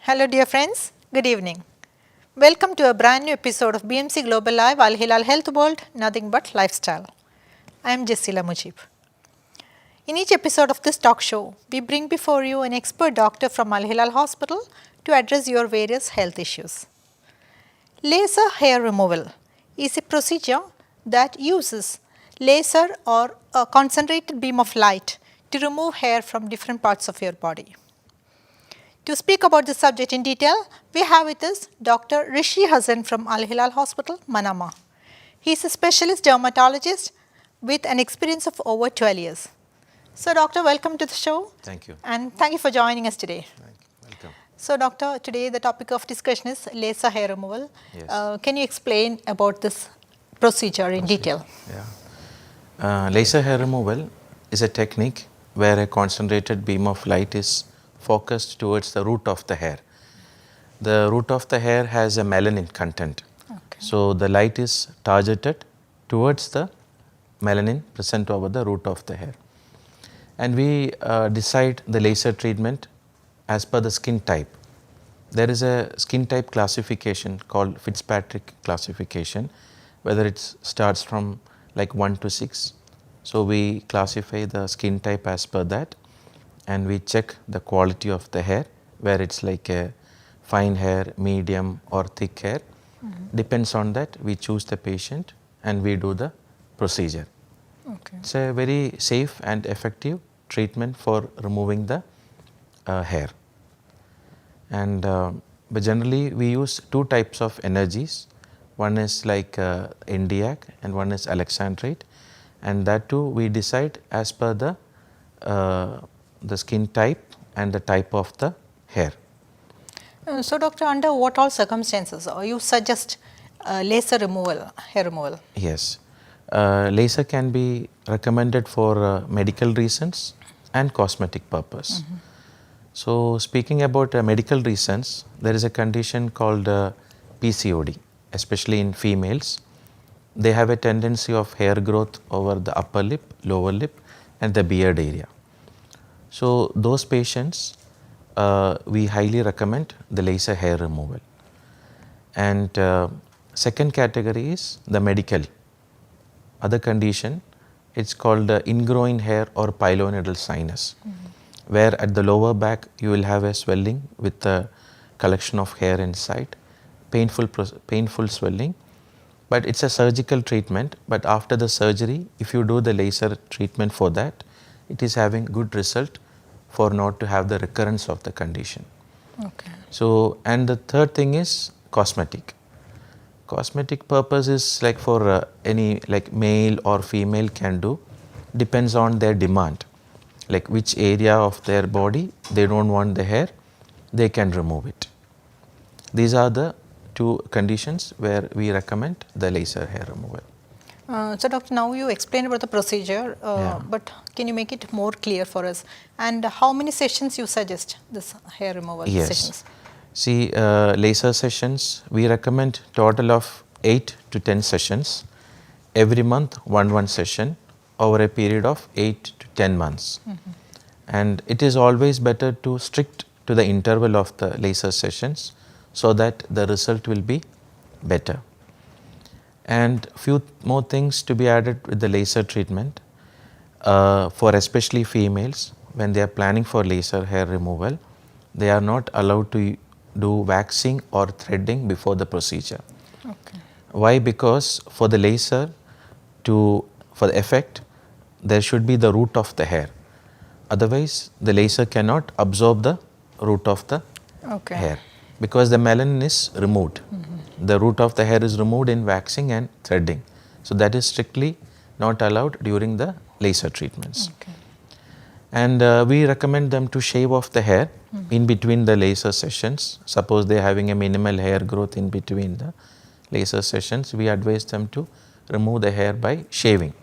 Hello dear friends, good evening. Welcome to a brand new episode of BMC Global Live AlHilal Health World, Nothing But Lifestyle. I am Jessila Mujib. In each episode of this talk show, we bring before you an expert doctor from AlHilal Hospital to address your various health issues. Laser hair removal is a procedure that uses laser or a concentrated beam of light to remove hair from different parts of your body. To speak about this subject in detail, we have with us Dr. Rishi Hassan from AlHilal Hospital, Manama. He is a specialist dermatologist with an experience of over 12 years. So, doctor, welcome to the show. Thank you. And thank you for joining us today. Welcome. So, doctor, today the topic of discussion is laser hair removal. Yes. Can you explain about this procedure in detail? Yeah. Laser hair removal is a technique where a concentrated beam of light is focused towards the root of the hair. The root of the hair has a melanin content. Okay. So, the light is targeted towards the melanin present over the root of the hair. And we decide the laser treatment as per the skin type. There is a skin type classification called Fitzpatrick classification, whether it starts from like 1 to 6. So, we classify the skin type as per that, and we check the quality of the hair, where it's like a fine hair, medium or thick hair. Depends on that, we choose the patient and we do the procedure. Okay. It's a very safe and effective treatment for removing the hair. And but generally we use two types of energies. One is like NDAC and one is alexandrite, and that too we decide as per the skin type and the type of the hair. So, doctor, under what all circumstances you suggest laser removal, hair removal? Yes, laser can be recommended for medical reasons and cosmetic purpose. So, speaking about medical reasons, there is a condition called PCOD, especially in females. They have a tendency of hair growth over the upper lip, lower lip and the beard area. So, those patients we highly recommend the laser hair removal. And second category is the medical. Other condition, it's called ingrowing hair or pilonidal sinus, where at the lower back you will have a swelling with a collection of hair inside, painful swelling. But it's a surgical treatment, but after the surgery, if you do the laser treatment for that, it is having good result for not to have the recurrence of the condition. Okay. So, and the third thing is cosmetic. Cosmetic purpose is like for any like male or female can do, depends on their demand, like which area of their body they don't want the hair, they can remove it. These are the two conditions where we recommend the laser hair removal. So, doctor, now you explained about the procedure, but can you make it more clear for us? And how many sessions you suggest this hair removal sessions? See, laser sessions, we recommend total of 8 to 10 sessions. Every month, one session over a period of 8 to 10 months. And it is always better to stick to the interval of the laser sessions so that the result will be better. And few more things to be added with the laser treatment for especially females. When they are planning for laser hair removal, they are not allowed to do waxing or threading before the procedure. Okay. Why? Because for the laser for the effect, there should be the root of the hair. Otherwise, the laser cannot absorb the root of the hair, because the melanin is removed. The root of the hair is removed in waxing and threading. So, that is strictly not allowed during the laser treatments. Okay. And we recommend them to shave off the hair in between the laser sessions. Suppose they are having a minimal hair growth in between the laser sessions, we advise them to remove the hair by shaving.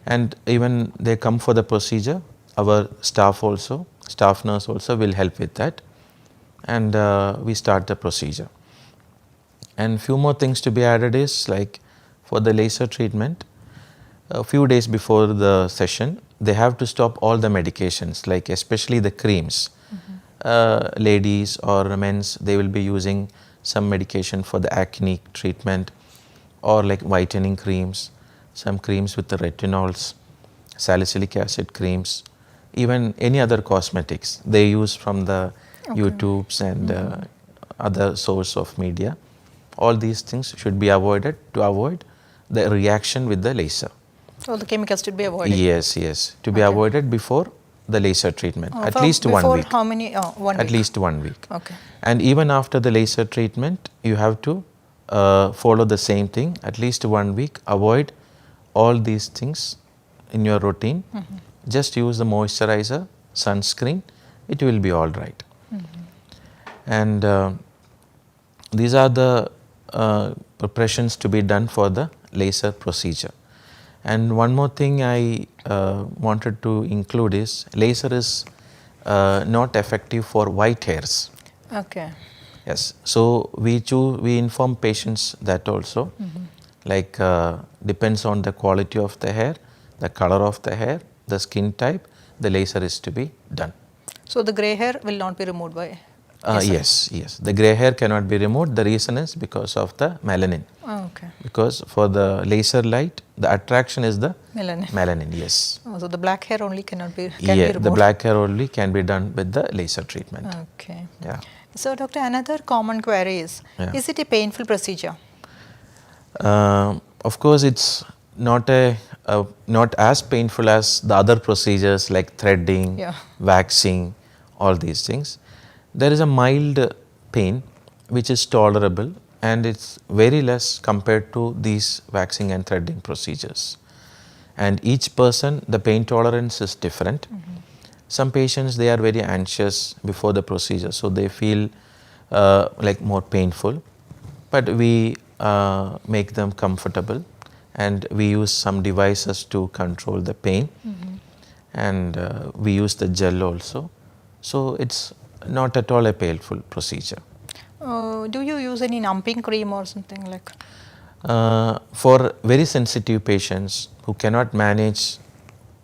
And even they come for the procedure, our staff nurse also will help with that, and we start the procedure. And few more things to be added is like for the laser treatment, a few days before the session, they have to stop all the medications, like especially the creams. ladies or men's, they will be using some medication for the acne treatment, or like whitening creams, some creams with the retinols, salicylic acid creams, even any other cosmetics they use from the YouTubes and other source of media. All these things should be avoided to avoid the reaction with the laser. So the chemicals should be avoided. Yes, yes, to be avoided before the laser treatment, at least 1 before week. how many? 1 week. At least 1 week. Okay. And even after the laser treatment, you have to follow the same thing, at least 1 week. Avoid all these things in your routine. Just use the moisturizer, sunscreen, it will be all right. And these are the preparations to be done for the laser procedure. And one more thing I wanted to include is laser is not effective for white hairs. Okay. Yes, so we inform patients that also, like depends on the quality of the hair, the color of the hair, the skin type, the laser is to be done. So the grey hair will not be removed by yes, yes, the grey hair cannot be removed. The reason is because of the melanin. okay. Because for the laser light, the attraction is the Melanin. melanin, yes. So the black hair only can be Yeah, removed. the black hair only can be done with the laser treatment. Okay. Yeah. So doctor, another common query is it a painful procedure? Of course, it's not not as painful as the other procedures like threading, waxing, all these things. There is a mild pain which is tolerable, and it's very less compared to these waxing and threading procedures. And each person, the pain tolerance is different. Some patients, they are very anxious before the procedure, so they feel like more painful, but we make them comfortable, and we use some devices to control the pain, and we use the gel also. So it's not at all a painful procedure. Do you use any numbing cream or something like? For very sensitive patients who cannot manage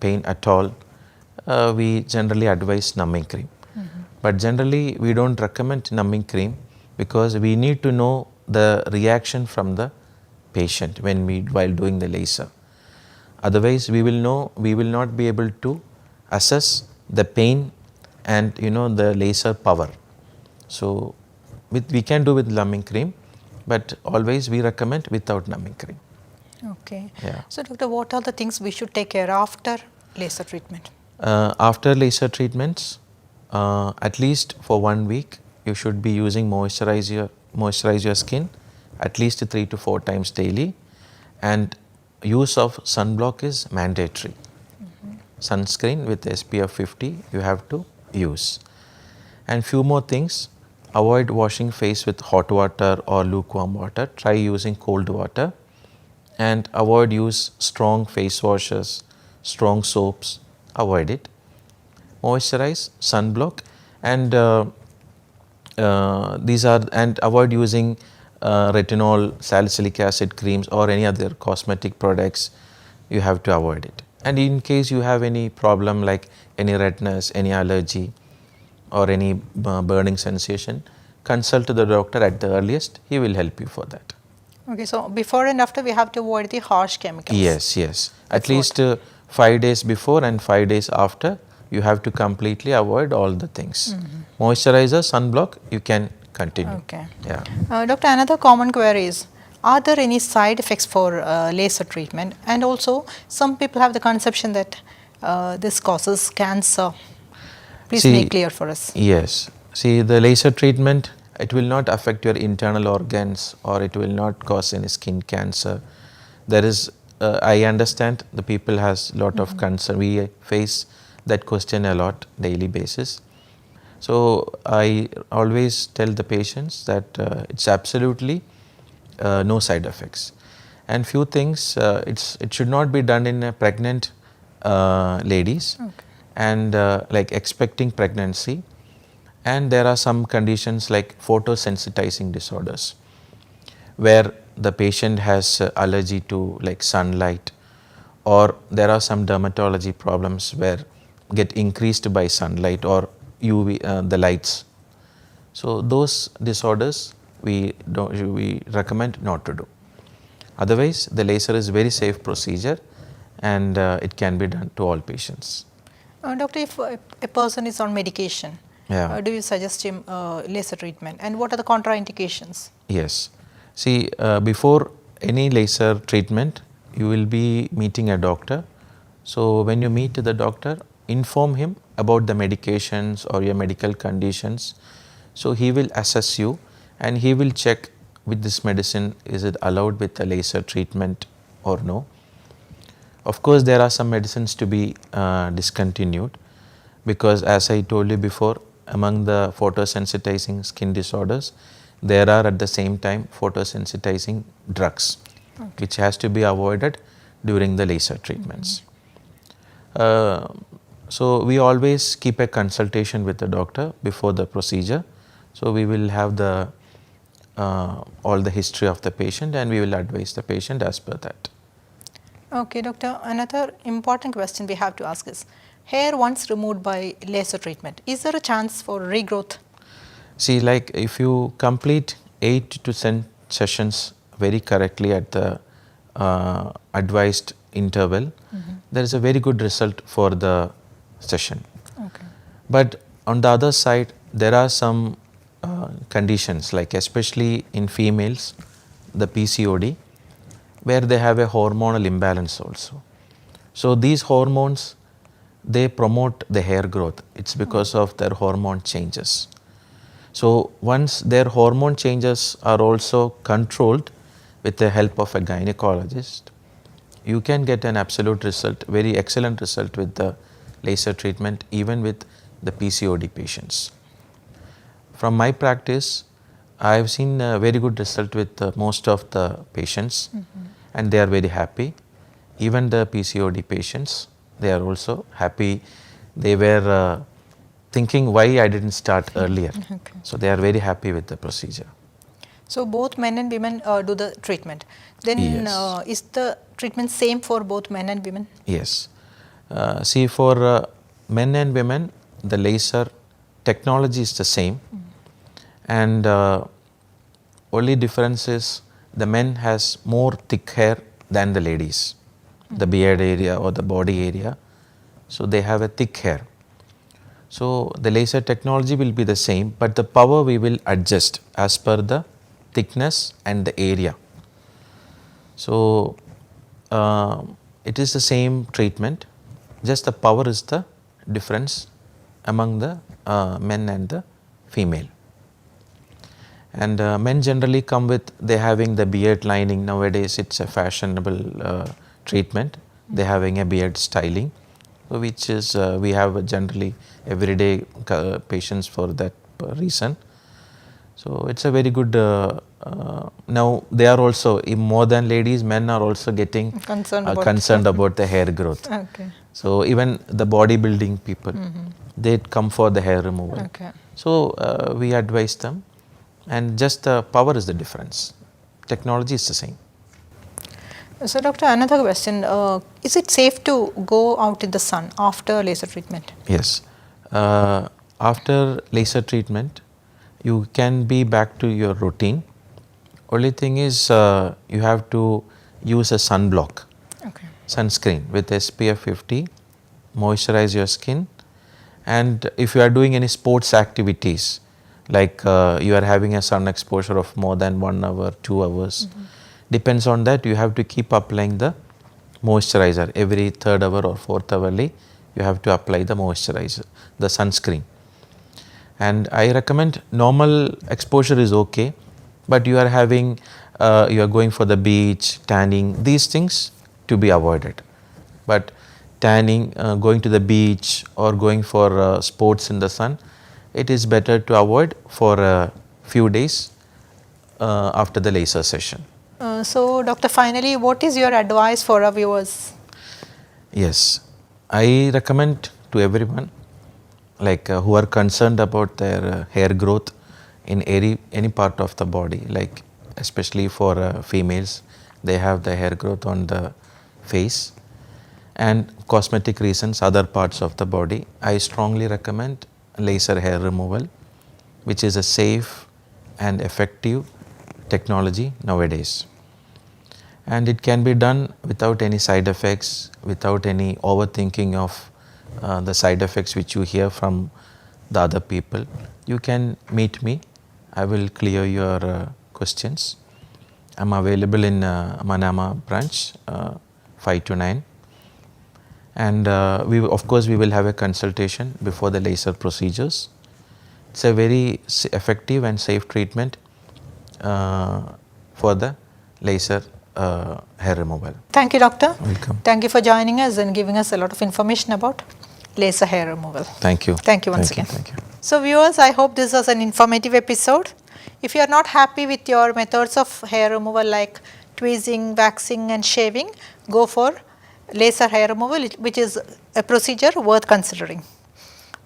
pain at all, we generally advise numbing cream. But generally we don't recommend numbing cream, because we need to know the reaction from the patient while doing the laser. Otherwise we will not be able to assess the pain and the laser power. So we can do with numbing cream, but always we recommend without numbing cream. Okay. Yeah. So doctor, what are the things we should take care after laser treatment? After laser treatments, at least for 1 week, you should be using moisturize your skin at least 3 to 4 times daily, and use of sunblock is mandatory. Sunscreen with SPF 50 you have to use. And few more things: avoid washing face with hot water or lukewarm water. Try using cold water, and avoid use strong face washes, strong soaps. Avoid it. Moisturize, sunblock, and and avoid using retinol, salicylic acid creams or any other cosmetic products. You have to avoid it. And in case you have any problem like any redness, any allergy or any burning sensation, consult the doctor at the earliest. He will help you for that. Okay, so before and after we have to avoid the harsh chemicals. Yes, yes. At least 5 days before and 5 days after, you have to completely avoid all the things. Moisturizer, sunblock, you can continue. Okay. Yeah. Doctor, another common query is, are there any side effects for laser treatment? And also, some people have the conception that this causes cancer. Please make clear for us. Yes. See, the laser treatment, it will not affect your internal organs, or it will not cause any skin cancer. There is, I understand the people has lot of concern. We face that question a lot daily basis. So I always tell the patients that it's absolutely no side effects. And few things, it should not be done in a pregnant ladies, and like expecting pregnancy. And there are some conditions like photosensitizing disorders, where the patient has allergy to like sunlight, or there are some dermatology problems where get increased by sunlight, or UV, the lights. So those disorders we recommend not to do. Otherwise, the laser is very safe procedure, and it can be done to all patients. Doctor, if a person is on medication, Yeah. do you suggest him laser treatment, and what are the contraindications? Yes. See, before any laser treatment, you will be meeting a doctor. So when you meet the doctor, inform him about the medications or your medical conditions. So he will assess you, and he will check with this medicine, is it allowed with the laser treatment or no. Of course, there are some medicines to be discontinued, because as I told you before, among the photosensitizing skin disorders, there are at the same time photosensitizing drugs, which has to be avoided during the laser treatments. So we always keep a consultation with the doctor before the procedure. So we will have the all the history of the patient, and we will advise the patient as per that. Okay, doctor, another important question we have to ask is, hair once removed by laser treatment, is there a chance for regrowth? See, like if you complete 8 to 10 sessions very correctly at the advised interval, there is a very good result for the session. Okay. But on the other side, there are some conditions, like especially in females, the PCOD, where they have a hormonal imbalance also. So these hormones, they promote the hair growth. It's because of their hormone changes. So once their hormone changes are also controlled with the help of a gynecologist, you can get an absolute result, very excellent result with the laser treatment, even with the PCOD patients. From my practice, I have seen a very good result with most of the patients, and they are very happy. Even the PCOD patients, they are also happy. They were thinking why I didn't start earlier. Okay. So they are very happy with the procedure. So both men and women do the treatment. Then Yes. is the treatment same for both men and women? Yes. See, for men and women, the laser technology is the same, and only difference is the men has more thick hair than the ladies, the beard area or the body area. So they have a thick hair. So the laser technology will be the same, but the power we will adjust as per the thickness and the area. So it is the same treatment, just the power is the difference among the men and the female. And men generally come with, they having the beard lining. Nowadays it's a fashionable treatment. They having a beard styling, which is we have generally everyday patients for that reason. So it's a very good, now they are also, more than ladies, men are also getting concerned about the hair growth. Okay. So even the bodybuilding people, they come for the hair removal. Okay. So we advise them, and just the power is the difference. Technology is the same. So doctor, another question, is it safe to go out in the sun after laser treatment? Yes. After laser treatment, you can be back to your routine. Only thing is you have to use a sunblock, Okay. sunscreen with SPF 50, moisturize your skin. And if you are doing any sports activities, like you are having a sun exposure of more than 1 hour, 2 hours, depends on that, you have to keep applying the moisturizer every 3rd hour or 4th hourly. You have to apply the moisturizer, the sunscreen. And I recommend normal exposure is okay, but you are having, you are going for the beach, tanning, these things to be avoided. But tanning, going to the beach or going for sports in the sun, it is better to avoid for a few days after the laser session. So doctor, finally, what is your advice for our viewers? Yes, I recommend to everyone, like who are concerned about their hair growth in any part of the body, like especially for females, they have the hair growth on the face, and cosmetic reasons other parts of the body. I strongly recommend laser hair removal, which is a safe and effective technology nowadays. And it can be done without any side effects, without any overthinking of the side effects which you hear from the other people. You can meet me. I will clear your questions. I'm available in Manama branch 5 to 9. And of course we will have a consultation before the laser procedures. It's a very effective and safe treatment for the laser hair removal. Thank you, doctor. Welcome. Thank you for joining us and giving us a lot of information about laser hair removal. Thank you. Thank you once again. Thank you. So viewers, I hope this was an informative episode. If you are not happy with your methods of hair removal like tweezing, waxing and shaving, go for laser hair removal, which is a procedure worth considering.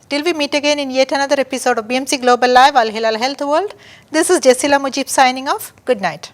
Till we meet again in yet another episode of BMC Global Live, AlHilal Health World, this is Jessila Mujib signing off. Good night.